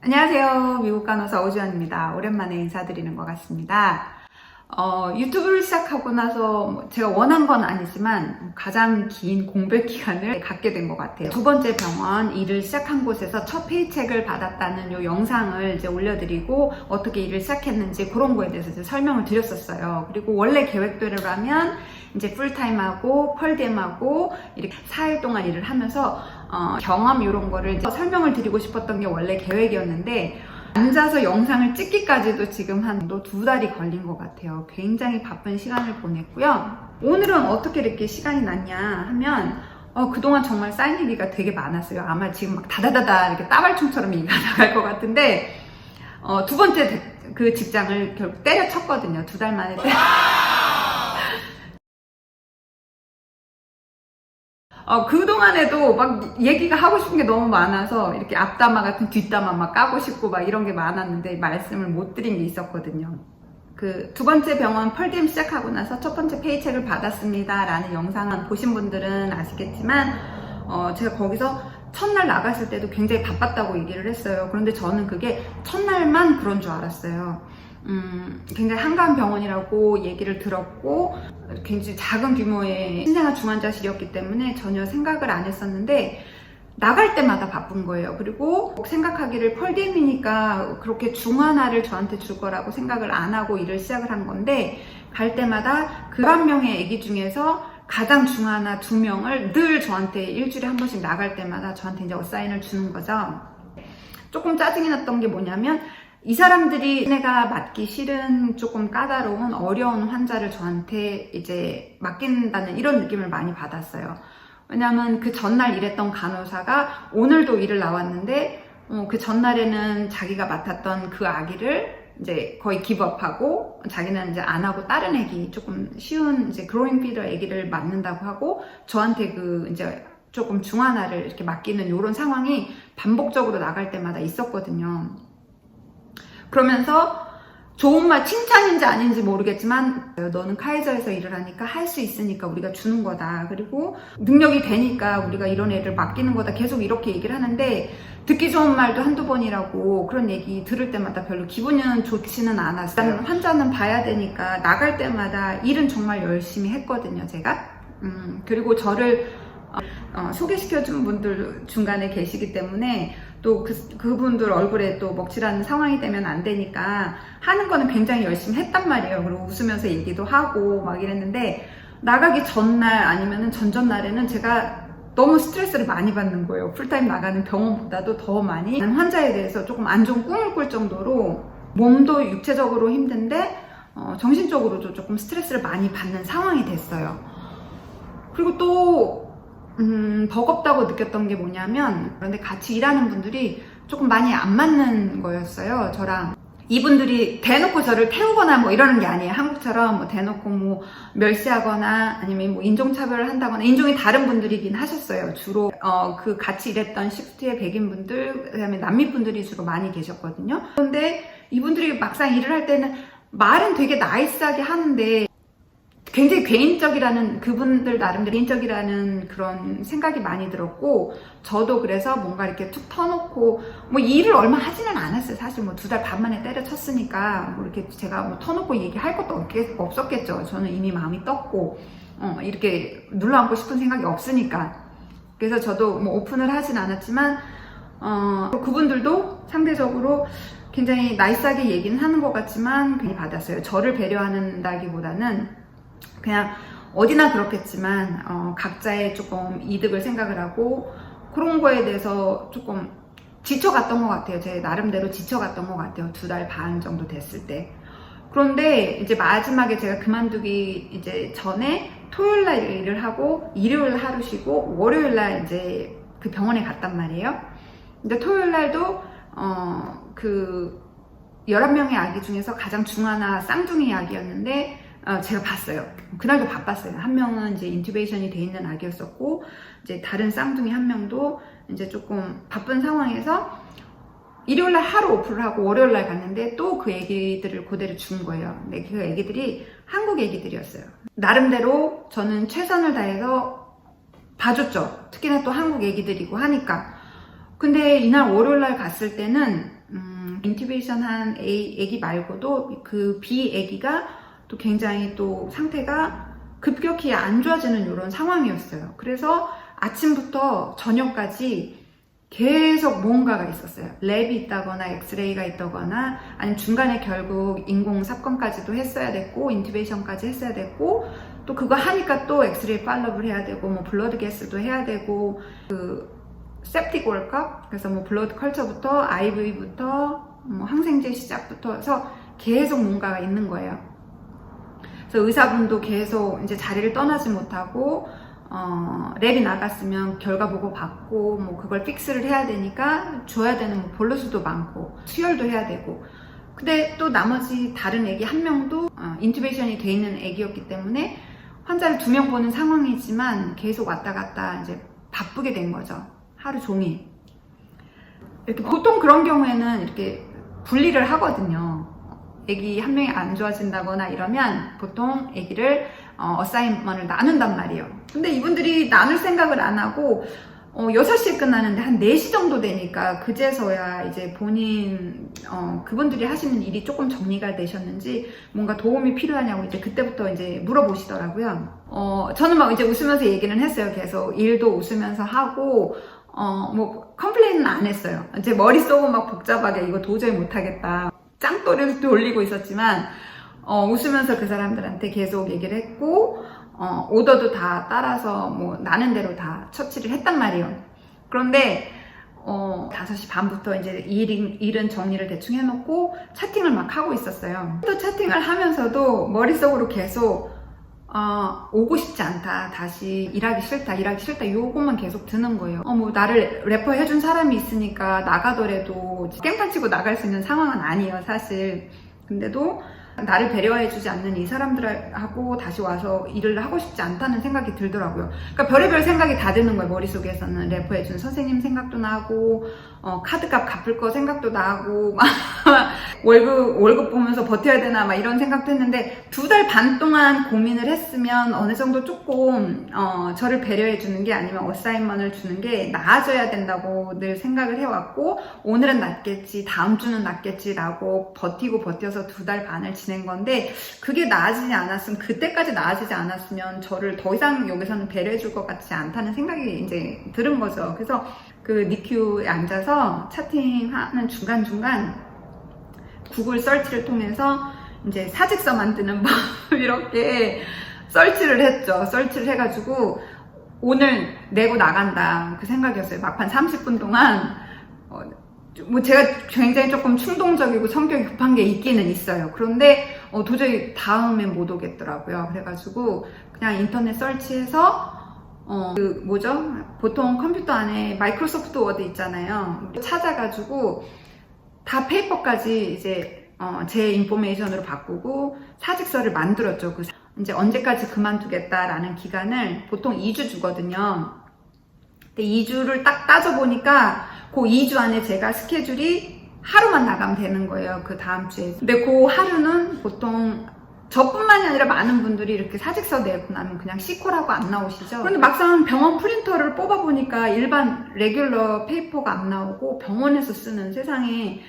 안녕하세요. 미국 간호사 오주연입니다. 오랜만에 인사드리는 것 같습니다. 유튜브를 시작하고 나서 제가 원한 건 아니지만 가장 긴 공백 기간을 갖게 된 것 같아요. 두 번째 병원 일을 시작한 곳에서 첫 페이첵을 받았다는 이 영상을 이제 올려드리고 어떻게 일을 시작했는지 그런 거에 대해서 이제 설명을 드렸었어요. 그리고 원래 계획대로라면 이제 풀타임하고 펄디엠하고 이렇게 4일 동안 일을 하면서 경험 이런 거를 이제 설명을 드리고 싶었던 게 원래 계획이었는데 앉아서 영상을 찍기까지도 지금 한 2달이 걸린 것 같아요. 굉장히 바쁜 시간을 보냈고요. 오늘은 어떻게 이렇게 시간이 났냐 하면 그동안 정말 쌓인 얘기가 되게 많았어요. 아마 지금 막 다다다다 이렇게 따발총처럼 얘기가 나갈 것 같은데 두 번째 그 직장을 결국 때려쳤거든요. 2달 만에 그동안에도 막 얘기가 하고 싶은 게 너무 많아서 이렇게 앞담화 같은 뒷담화 막 까고 싶고 막 이런 게 많았는데 말씀을 못 드린 게 있었거든요. 그 두 번째 병원 펄디엠 시작하고 나서 첫 번째 페이첵을 받았습니다 라는 영상을 보신 분들은 아시겠지만 제가 거기서 첫날 나갔을 때도 굉장히 바빴다고 얘기를 했어요. 그런데 저는 그게 첫날만 그런 줄 알았어요. 굉장히 한가한 병원이라고 얘기를 들었고 굉장히 작은 규모의 신생아 중환자실이었기 때문에 전혀 생각을 안 했었는데 나갈 때마다 바쁜 거예요. 그리고 생각하기를 펄디엠이니까 그렇게 중환아를 저한테 줄 거라고 생각을 안 하고 일을 시작을 한 건데 갈 때마다 그 11명의 아기 중에서 가장 중환아 2명을 늘 저한테 일주일에 한 번씩 나갈 때마다 저한테 이제 어사인을 주는 거죠. 조금 짜증이 났던 게 뭐냐면 이 사람들이 내가 맡기 싫은 조금 까다로운 어려운 환자를 저한테 이제 맡긴다는 이런 느낌을 많이 받았어요. 왜냐면 그 전날 일했던 간호사가 오늘도 일을 나왔는데 그 전날에는 자기가 맡았던 그 아기를 이제 거의 기브업하고 자기는 이제 안 하고 다른 아기 조금 쉬운 이제 그로잉 피더 아기를 맡는다고 하고 저한테 그 이제 조금 중환아를 이렇게 맡기는 이런 상황이 반복적으로 나갈 때마다 있었거든요. 그러면서 좋은 말, 칭찬인지 아닌지 모르겠지만 너는 카이저에서 일을 하니까 할 수 있으니까 우리가 주는 거다. 그리고 능력이 되니까 우리가 이런 애를 맡기는 거다. 계속 이렇게 얘기를 하는데 듣기 좋은 말도 한두 번이라고 그런 얘기 들을 때마다 별로 기분은 좋지는 않았어요. 일단 환자는 봐야 되니까 나갈 때마다 일은 정말 열심히 했거든요, 제가. 그리고 저를 소개시켜준 분들 중간에 계시기 때문에 또 그분들 얼굴에 또 먹칠하는 상황이 되면 안 되니까 하는 거는 굉장히 열심히 했단 말이에요. 그리고 웃으면서 얘기도 하고 막 이랬는데 나가기 전날 아니면은 전전날에는 제가 너무 스트레스를 많이 받는 거예요. 풀타임 나가는 병원보다도 더 많이 환자에 대해서 조금 안 좋은 꿈을 꿀 정도로 몸도 육체적으로 힘든데 정신적으로도 조금 스트레스를 많이 받는 상황이 됐어요. 그리고 또 버겁다고 느꼈던 게 뭐냐면 그런데 같이 일하는 분들이 조금 많이 안 맞는 거였어요. 저랑 이분들이 대놓고 저를 태우거나 뭐 이러는 게 아니에요. 한국처럼 뭐 대놓고 뭐 멸시하거나 아니면 뭐 인종차별을 한다거나 인종이 다른 분들이긴 하셨어요. 주로 그 같이 일했던 시프트의 백인 분들 그다음에 남미 분들이 주로 많이 계셨거든요. 그런데 이분들이 막상 일을 할 때는 말은 되게 나이스하게 하는데 굉장히 개인적이라는 그분들 나름대로 개인적이라는 그런 생각이 많이 들었고 저도 그래서 뭔가 이렇게 툭 터놓고 뭐 일을 얼마 하지는 않았어요. 사실 뭐 2달 반 만에 때려쳤으니까 뭐 이렇게 제가 뭐 터놓고 얘기할 것도 없었겠죠. 저는 이미 마음이 떴고 이렇게 눌러앉고 싶은 생각이 없으니까 그래서 저도 뭐 오픈을 하진 않았지만 그분들도 상대적으로 굉장히 나이스하게 얘기는 하는 것 같지만 괜히 받았어요. 저를 배려한다기보다는 그냥 어디나 그렇겠지만 각자의 조금 이득을 생각을 하고 그런 거에 대해서 조금 지쳐갔던 것 같아요. 제 나름대로 지쳐갔던 것 같아요. 2달 반 정도 됐을 때. 그런데 이제 마지막에 제가 그만두기 이제 전에 토요일 날 일을 하고 일요일 하루 쉬고 월요일 날 이제 그 병원에 갔단 말이에요. 근데 토요일 날도 그 11명의 아기 중에서 가장 중하나 쌍둥이 아기였는데 제가 봤어요. 그날도 바빴어요. 한 명은 이제 인튜베이션이 돼 있는 아기였었고, 이제 다른 쌍둥이 한 명도 이제 조금 바쁜 상황에서 일요일날 하루 오프를 하고 월요일날 갔는데 또 그 애기들을 그대로 준 거예요. 근데 그 애기들이 한국 애기들이었어요. 나름대로 저는 최선을 다해서 봐줬죠. 특히나 또 한국 애기들이고 하니까. 근데 이날 월요일날 갔을 때는 인튜베이션 한 애기 말고도 그 B 애기가 또 굉장히 또 상태가 급격히 안 좋아지는 이런 상황이었어요. 그래서 아침부터 저녁까지 계속 뭔가가 있었어요. 랩이 있다거나 엑스레이가 있다거나 아니면 중간에 결국 인공 삽관까지도 했어야 됐고 인튜베이션까지 했어야 됐고 또 그거 하니까 또 엑스레이 팔로업을 해야 되고 뭐 블러드 게스도 해야 되고 그 septic workup 그래서 뭐 블러드 컬처부터 IV부터 뭐 항생제 시작부터 해서 계속 뭔가가 있는 거예요. 그래서 의사분도 계속 이제 자리를 떠나지 못하고 랩이 나갔으면 결과 보고 받고 뭐 그걸 픽스를 해야 되니까 줘야 되는 뭐 볼로수도 많고 수혈도 해야 되고 근데 또 나머지 다른 애기 한 명도 인투베이션이 돼 있는 애기였기 때문에 환자를 2명 보는 상황이지만 계속 왔다 갔다 이제 바쁘게 된 거죠. 하루 종일. 이렇게 보통 그런 경우에는 이렇게 분리를 하거든요. 애기 한 명이 안 좋아진다거나 이러면 보통 애기를 어사인먼을 나눈단 말이에요. 근데 이분들이 나눌 생각을 안 하고 6시에 끝나는데 한 4시 정도 되니까 그제서야 이제 본인 그분들이 하시는 일이 조금 정리가 되셨는지 뭔가 도움이 필요하냐고 이제 그때부터 이제 물어보시더라고요. 저는 막 이제 웃으면서 얘기는 했어요. 계속 일도 웃으면서 하고 뭐 컴플레인은 안 했어요. 이제 머릿속은 막 복잡하게 이거 도저히 못하겠다 짱돌이를 돌리고 있었지만 웃으면서 그 사람들한테 계속 얘기를 했고 오더도 다 따라서 뭐 나는 대로 다 처치를 했단 말이에요. 그런데 5시 반부터 이제 일은 정리를 대충 해놓고 차팅을 막 하고 있었어요. 또 차팅을 하면서도 머릿속으로 계속 오고 싶지 않다, 다시 일하기 싫다 요것만 계속 드는 거예요. 뭐 나를 레퍼 해준 사람이 있으니까 나가더라도 깽판 치고 나갈 수 있는 상황은 아니에요, 사실. 근데도 나를 배려해주지 않는 이 사람들하고 다시 와서 일을 하고 싶지 않다는 생각이 들더라고요. 그러니까 별의별 생각이 다 드는 거예요. 머릿속에서는 레퍼해준 선생님 생각도 나고 카드값 갚을 거 생각도 나고 막 월급 보면서 버텨야 되나 막 이런 생각도 했는데 2달 반 동안 고민을 했으면 어느 정도 조금 저를 배려해주는 게 아니면 어사인먼을 주는 게 나아져야 된다고 늘 생각을 해왔고 오늘은 낫겠지 다음 주는 낫겠지라고 버텨서 2달 반을 지낸 건데 그게 나아지지 않았으면 그때까지 나아지지 않았으면 저를 더 이상 여기서는 배려해줄 것 같지 않다는 생각이 이제 들은 거죠. 그래서 그 니큐에 앉아서 차팅하는 중간중간 구글 서치를 통해서 이제 사직서 만드는 법 이렇게 서치를 했죠. 서치를 해가지고 오늘 내고 나간다 그 생각이었어요. 막판 30분 동안 뭐 제가 굉장히 조금 충동적이고 성격이 급한 게 있기는 있어요. 그런데 도저히 다음엔 못 오겠더라고요. 그래가지고 그냥 인터넷 서치해서 그 뭐죠? 보통 컴퓨터 안에 마이크로소프트 워드 있잖아요. 찾아가지고 다 페이퍼까지 이제 제 인포메이션으로 바꾸고 사직서를 만들었죠. 그 이제 언제까지 그만두겠다라는 기간을 보통 2주 주거든요. 근데 2주를 딱 따져보니까 그 2주 안에 제가 스케줄이 하루만 나가면 되는 거예요. 그 다음 주에. 근데 그 하루는 보통 저뿐만이 아니라 많은 분들이 이렇게 사직서 내고 나면 그냥 시콜하고 안 나오시죠. 그런데 막상 병원 프린터를 뽑아보니까 일반 레귤러 페이퍼가 안 나오고 병원에서 쓰는 세상에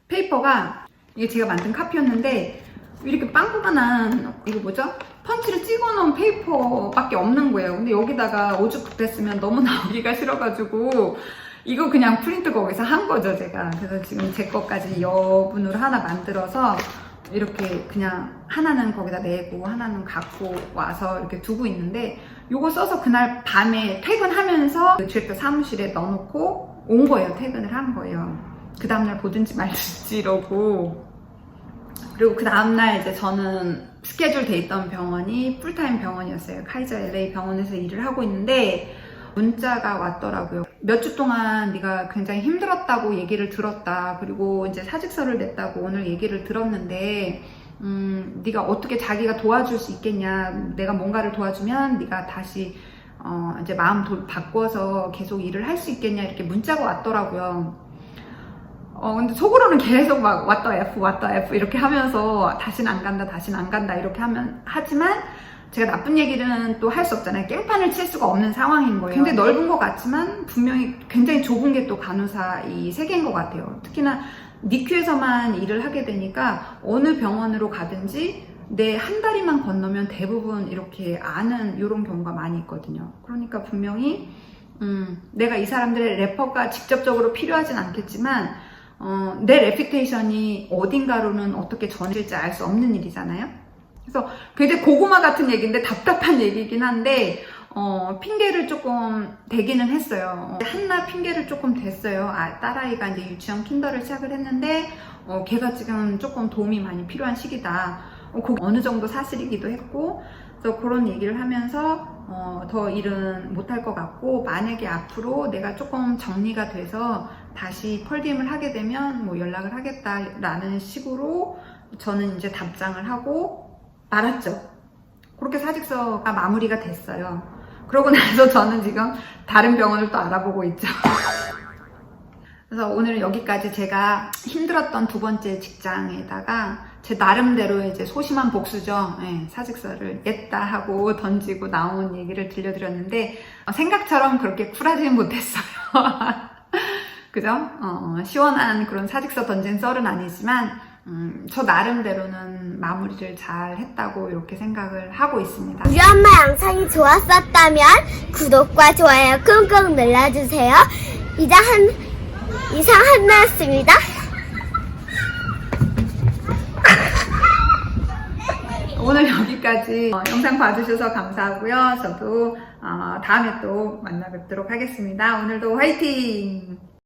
페이퍼가 이게 제가 만든 카피였는데 이렇게 빵꾸만한 이거 뭐죠? 펀치를 찍어놓은 페이퍼밖에 없는 거예요. 근데 여기다가 오죽 급했으면 너무 나오기가 싫어가지고 이거 그냥 프린트 거기서 한 거죠, 제가. 그래서 지금 제 것까지 여분으로 하나 만들어서 이렇게 그냥 하나는 거기다 내고 하나는 갖고 와서 이렇게 두고 있는데 요거 써서 그날 밤에 퇴근하면서 디렉터 사무실에 넣어놓고 온 거예요. 퇴근을 한 거예요. 그 다음날 보든지 말든지 이러고. 그리고 그 다음날 이제 저는 스케줄 돼 있던 병원이 풀타임 병원이었어요. 카이저 LA 병원에서 일을 하고 있는데 문자가 왔더라고요. 몇 주 동안 네가 굉장히 힘들었다고 얘기를 들었다. 그리고 이제 사직서를 냈다고 오늘 얘기를 들었는데 네가 어떻게 자기가 도와줄 수 있겠냐. 내가 뭔가를 도와주면 네가 다시 이제 마음 바꿔서 계속 일을 할 수 있겠냐. 이렇게 문자가 왔더라고요. 근데 속으로는 계속 막 왔다 F 이렇게 하면서 다시는 안 간다 이렇게 하지만 제가 나쁜 얘기는 또 할 수 없잖아요. 깽판을 칠 수가 없는 상황인 거예요. 굉장히 넓은 것 같지만 분명히 굉장히 좁은 게 또 간호사 이 세계인 것 같아요. 특히나 니큐에서만 일을 하게 되니까 어느 병원으로 가든지 내 한 다리만 건너면 대부분 이렇게 아는 이런 경우가 많이 있거든요. 그러니까 분명히 내가 이 사람들의 레퍼가 직접적으로 필요하진 않겠지만 내 레피테이션이 어딘가로는 어떻게 전해질지 알 수 없는 일이잖아요. 그래서 굉장히 고구마 같은 얘기인데 답답한 얘기긴 한데 핑계를 조금 대기는 했어요. 한나 핑계를 조금 댔어요. 딸아이가 이제 유치원 킨더를 시작을 했는데 걔가 지금 조금 도움이 많이 필요한 시기다. 그게 어느 정도 사실이기도 했고, 그래서 그런 얘기를 하면서 더 일은 못할 것 같고, 만약에 앞으로 내가 조금 정리가 돼서 다시 펄디엠을 하게 되면 뭐 연락을 하겠다라는 식으로 저는 이제 답장을 하고 말았죠. 그렇게 사직서가 마무리가 됐어요. 그러고 나서 저는 지금 다른 병원을 또 알아보고 있죠. 그래서 오늘은 여기까지 제가 힘들었던 두 번째 직장에다가 제 나름대로 이제 소심한 복수죠. 네, 사직서를 냈다 하고 던지고 나온 얘기를 들려드렸는데 생각처럼 그렇게 쿨하지는 못했어요. 그죠? 시원한 그런 사직서 던진 썰은 아니지만 저 나름대로는 마무리를 잘 했다고 이렇게 생각을 하고 있습니다. 우리 엄마 영상이 좋았었다면 구독과 좋아요 꾹꾹 눌러주세요. 이상 한나였습니다. 오늘 여기까지 영상 봐주셔서 감사하고요. 저도 다음에 또 만나 뵙도록 하겠습니다. 오늘도 화이팅!